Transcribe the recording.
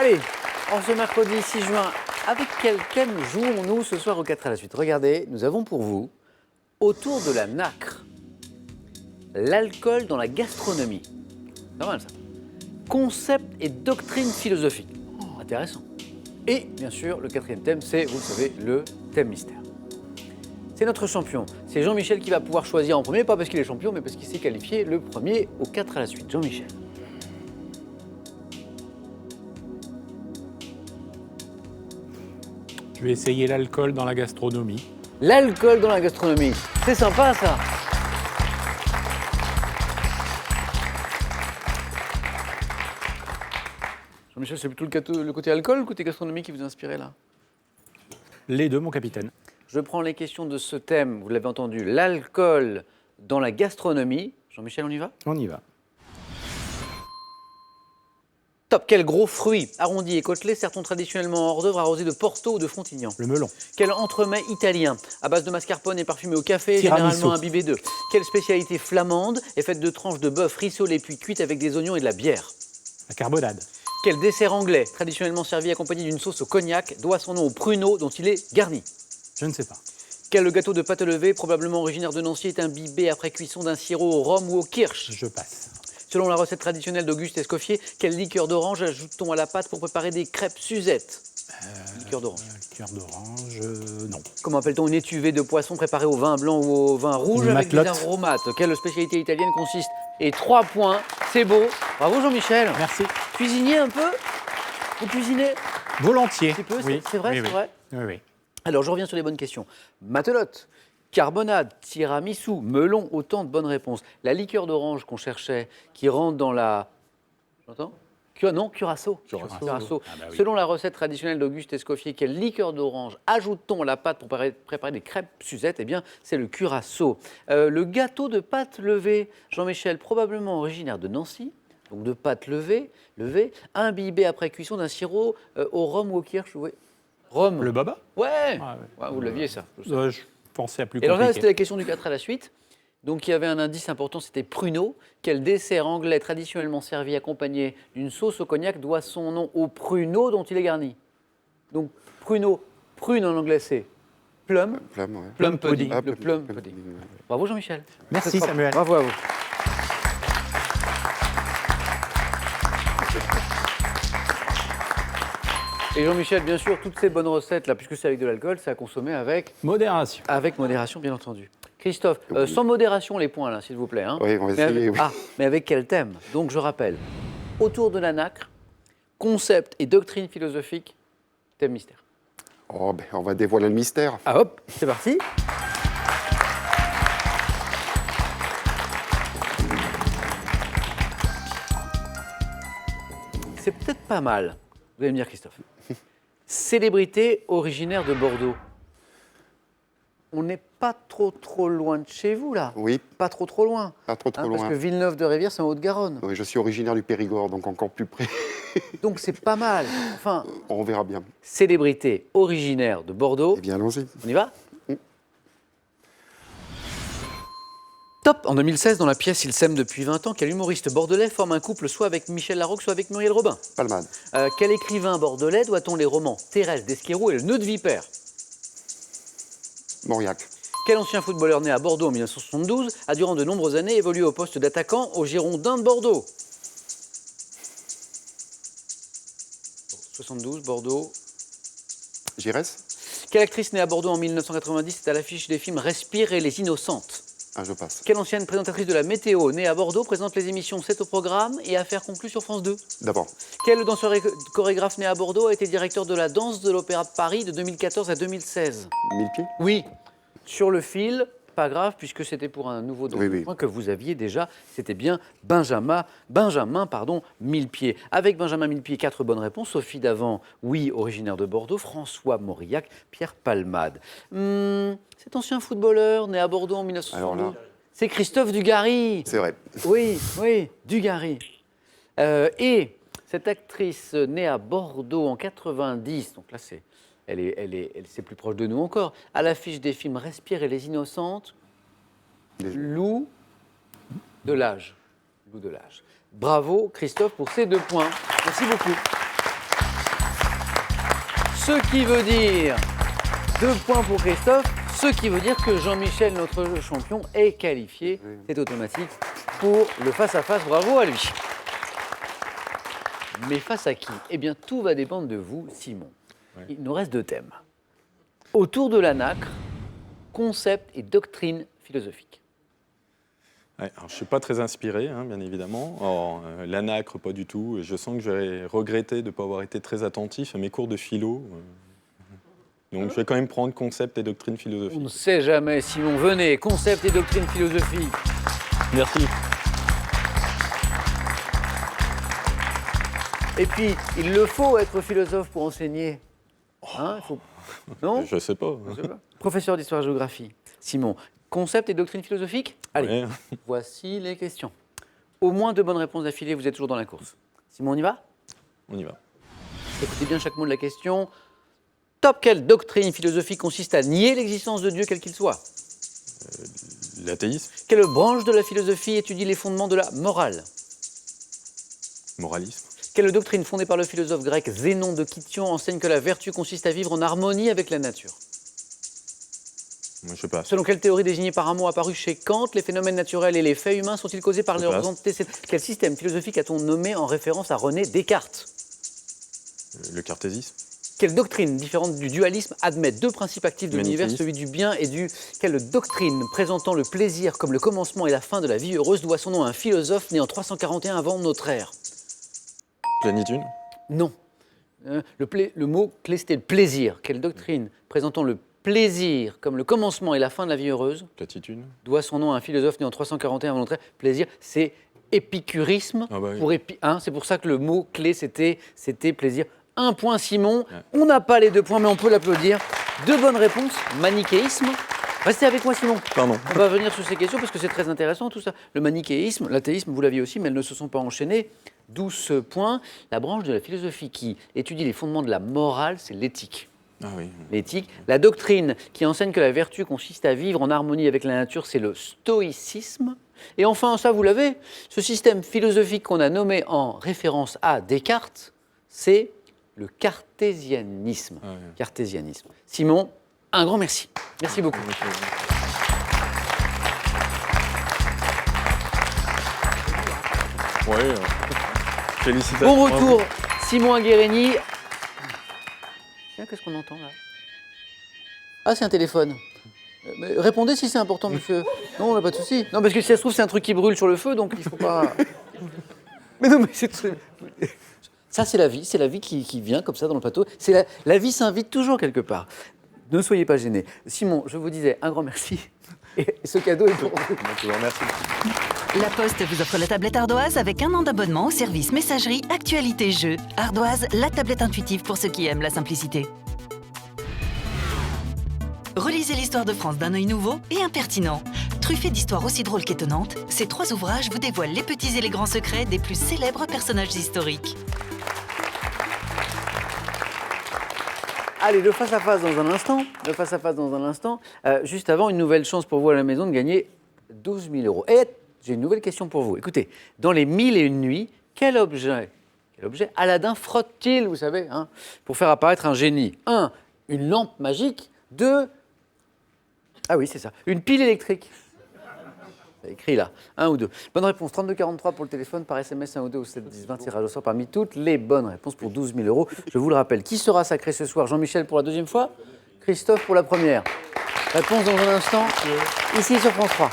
Allez, en ce mercredi 6 juin, avec quel thème jouons-nous ce soir au 4 à la suite? Regardez, nous avons pour vous, autour de la nacre, l'alcool dans la gastronomie. Pas mal ça. Concept et doctrine philosophique. Intéressant. Et bien sûr, le quatrième thème, c'est, vous le savez, le thème mystère. C'est notre champion. C'est Jean-Michel qui va pouvoir choisir en premier, pas parce qu'il est champion, mais parce qu'il s'est qualifié le premier au 4 à la suite. Jean-Michel. Je vais essayer l'alcool dans la gastronomie. L'alcool dans la gastronomie. C'est sympa ça. Jean-Michel, c'est plutôt le côté alcool ou le côté gastronomie qui vous a inspiré là? Les deux, mon capitaine. Je prends les questions de ce thème, vous l'avez entendu, l'alcool dans la gastronomie. Jean-Michel, on y va? On y va. Top. Quel gros fruit arrondi et côtelé sert-on traditionnellement en hors-d'œuvre arrosé de Porto ou de Frontignan? Le melon. Quel entremets italien à base de mascarpone et parfumé au café, Tiramisu. généralement imbibé d'œufs? Quelle spécialité flamande est faite de tranches de bœuf rissolées puis cuites avec des oignons et de la bière? La carbonade. Quel dessert anglais, traditionnellement servi accompagné d'une sauce au cognac, doit son nom au pruneau dont il est garni? Je ne sais pas. Quel gâteau de pâte levée, probablement originaire de Nancy, est imbibé après cuisson d'un sirop au rhum ou au kirsch? Je passe. Selon la recette traditionnelle d'Auguste Escoffier, quelle liqueur d'orange ajoute-t-on à la pâte pour préparer des crêpes Suzette? Liqueur d'orange. Liqueur d'orange, non. Comment appelle-t-on une étuvée de poisson préparée au vin blanc ou au vin rouge Une avec des matelote. aromates? Quelle spécialité italienne consiste? Et 3 points, c'est beau. Bravo Jean-Michel. Merci. Cuisinier un peu? Vous cuisinez Volontiers. un petit peu, Oui. c'est vrai, Oui, c'est oui. vrai. Oui, oui. Alors, je reviens sur les bonnes questions. Matelote, carbonade, tiramisu, melon, autant de bonnes réponses. La liqueur d'orange qu'on cherchait, qui rentre dans la... J'entends? Non, curaçao. Curaçao. Ah bah oui. Selon la recette traditionnelle d'Auguste Escoffier, quelle liqueur d'orange ajoute-t-on à la pâte pour préparer des crêpes Suzette? Eh bien, c'est le curaçao. Le gâteau de pâte levée, Jean-Michel, probablement originaire de Nancy, donc de pâte levée, imbibé après cuisson d'un sirop au rhum ou au kirsch. Oui. Rhum. Le baba. Ouais. Ah, ouais. Ouais, vous l'aviez ça. Je pensais à plus Et alors là, compliqué. c'était la question du 4 à la suite. Donc il y avait un indice important, c'était pruneau. Quel dessert anglais traditionnellement servi accompagné d'une sauce au cognac doit son nom au pruneau dont il est garni? Donc pruneau, prune en anglais c'est plum, Plum, ouais. plum pudding, Ah, le plum pudding. Bravo Jean-Michel. Merci, C'est propre. Samuel. Bravo à vous. Et Jean-Michel, bien sûr, toutes ces bonnes recettes là, puisque c'est avec de l'alcool, c'est à consommer avec Modération. modération, bien entendu. Christophe, sans modération les points, là, s'il vous plaît. Hein. Oui, on va Mais essayer, avec, oui. mais avec quel thème? Donc, je rappelle, autour de la nacre, concept et doctrine philosophique, thème mystère. Oh, ben, on va dévoiler le mystère. Ah hop, c'est parti. C'est peut-être pas mal, vous allez me dire, Christophe. Célébrité originaire de Bordeaux. On n'est pas trop loin de chez vous, là. Oui, Pas trop loin. pas trop Hein, loin. parce que Villeneuve-de-Rivière, c'est en Haute-Garonne. Oui, je suis originaire du Périgord, donc encore plus près. Donc c'est pas mal. Enfin, On verra bien. célébrité originaire de Bordeaux. Eh bien, allons-y. On y va? Top. En 2016, dans la pièce Il s'aime depuis 20 ans, quel humoriste bordelais forme un couple soit avec Michel Larocque, soit avec Muriel Robin? Palmade. Quel écrivain bordelais doit-on les romans Thérèse d'Esquerou et Le Nœud de Vipère? Mauriac. Quel ancien footballeur né à Bordeaux en 1972 a durant de nombreuses années évolué au poste d'attaquant aux Girondins de Bordeaux? 72, Bordeaux. Giresse. Quelle actrice née à Bordeaux en 1990 est à l'affiche des films Respire et Les Innocentes? Ah, je passe. Quelle ancienne présentatrice de la météo née à Bordeaux présente les émissions 7 au programme et Affaires conclues sur France 2? D'abord. Quel danseur et chorégraphe né à Bordeaux a été directeur de la danse de l'Opéra de Paris de 2014 à 2016? 1000 pieds. Oui, sur le fil, pas grave, puisque c'était pour un nouveau Oui, oui. point que vous aviez déjà. C'était bien Benjamin Millepied. Avec Benjamin Millepied, 4 bonnes réponses. Sophie Davant, oui, originaire de Bordeaux. François Mauriac, Pierre Palmade. Cet ancien footballeur né à Bordeaux en 1962, Alors là. c'est Christophe Dugarry. C'est vrai. Oui, Dugarry. Et cette actrice née à Bordeaux en 90, donc là c'est plus proche de nous encore, à l'affiche des films Respire et Les Innocentes, Lou de l'âge. Bravo Christophe pour ces 2 points. Merci beaucoup. Ce qui veut dire 2 points pour Christophe, ce qui veut dire que Jean-Michel, notre champion, est qualifié. C'est automatique pour le face-à-face. Bravo à lui. Mais face à qui? Eh bien, tout va dépendre de vous, Simon. Ouais. Il nous reste 2 thèmes. Autour de la nacre, concept et doctrine philosophique. Ouais, alors je ne suis pas très inspiré, hein, bien évidemment. Or, la nacre, pas du tout. Et je sens que j'aurais regretté de ne pas avoir été très attentif à mes cours de philo. Donc je vais quand même prendre concept et doctrine On philosophique. ne sait jamais, Simon. Venez, concept et doctrine philosophique. Merci. Et puis, il le faut être philosophe pour enseigner. Hein, il faut... Non? Je ne sais pas. Je sais pas. Professeur d'histoire-géographie, Simon, concept et doctrine philosophique? Allez, Ouais. voici les questions. Au moins 2 bonnes réponses d'affilée, vous êtes toujours dans la course. Simon, on y va? On y va. Écoutez bien chaque mot de la question. Top, quelle doctrine philosophique consiste à nier l'existence de Dieu, quel qu'il soit? L'athéisme, Quelle branche de la philosophie étudie les fondements de la morale? moralisme, Quelle doctrine fondée par le philosophe grec Zénon de Kition enseigne que la vertu consiste à vivre en harmonie avec la nature? moi je passe. Selon quelle théorie désignée par un mot apparu chez Kant, les phénomènes naturels et les faits humains sont-ils causés par Je leurs passe. antécédents? Quel système philosophique a-t-on nommé en référence à René Descartes? Le cartésisme, Quelle doctrine, différente du dualisme, admet 2 principes actifs de l'univers, Manichéisme. celui du bien et du... Quelle doctrine, présentant le plaisir comme le commencement et la fin de la vie heureuse, doit son nom à un philosophe né en 341 avant notre ère? plénitude, Non. Le mot clé, c'était le plaisir. Quelle doctrine, présentant le plaisir comme le commencement et la fin de la vie heureuse, platitude. doit son nom à un philosophe né en 341 avant notre ère? Plaisir, c'est épicurisme. Ah bah oui. Pour c'est pour ça que le mot clé, c'était plaisir. 1 point, Simon. Ouais. On n'a pas les 2 points, mais on peut l'applaudir. 2 bonnes réponses. Manichéisme. Restez avec moi, Simon. Pardon. On va venir sur ces questions parce que c'est très intéressant tout ça. Le manichéisme, l'athéisme, vous l'aviez aussi, mais elles ne se sont pas enchaînées. 12 points. La branche de la philosophie qui étudie les fondements de la morale, c'est l'éthique. Ah oui. L'éthique. La doctrine qui enseigne que la vertu consiste à vivre en harmonie avec la nature, c'est le stoïcisme. Et enfin, ça vous l'avez, ce système philosophique qu'on a nommé en référence à Descartes, c'est le cartésianisme. Ah ouais. Cartésianisme. Simon, un grand merci. Merci beaucoup. Ouais. Félicitations. Bon retour, Simon Aguerini. Tiens, qu'est-ce qu'on entend là? Ah, c'est un téléphone. Mais répondez si c'est important, monsieur. Non, on n'a pas de souci. Non, parce que si ça se trouve, c'est un truc qui brûle sur le feu, donc il ne faut pas. Mais non, mais c'est. Ça, c'est la vie qui vient comme ça dans le plateau. La vie s'invite toujours quelque part. Ne soyez pas gênés. Simon, je vous disais un grand merci. Et ce cadeau est pour vous. Je vous remercie. La Poste vous offre la tablette Ardoise avec 1 an d'abonnement au service messagerie, actualité, jeux. Ardoise, la tablette intuitive pour ceux qui aiment la simplicité. Relisez l'histoire de France d'un œil nouveau et impertinent. Truffé d'histoires aussi drôles qu'étonnantes, ces 3 ouvrages vous dévoilent les petits et les grands secrets des plus célèbres personnages historiques. Allez, le face-à-face dans un instant. Le face-à-face dans un instant. Juste avant, une nouvelle chance pour vous à la maison de gagner 12 000 euros. Et j'ai une nouvelle question pour vous. Écoutez, dans les 1001 nuits, quel objet Aladdin frotte-t-il, vous savez, hein, pour faire apparaître un génie? 1, une lampe magique. 2, ah oui, c'est ça, une pile électrique. C'est écrit là, 1 ou 2. Bonne réponse, 3243 pour le téléphone, par SMS 1 ou 2 ou 7 10 20, tirage au sort parmi toutes les bonnes réponses pour 12 000 euros. Je vous le rappelle, qui sera sacré ce soir? Jean-Michel pour la 2e fois, Christophe pour la première. Réponse dans un instant, ici sur France 3.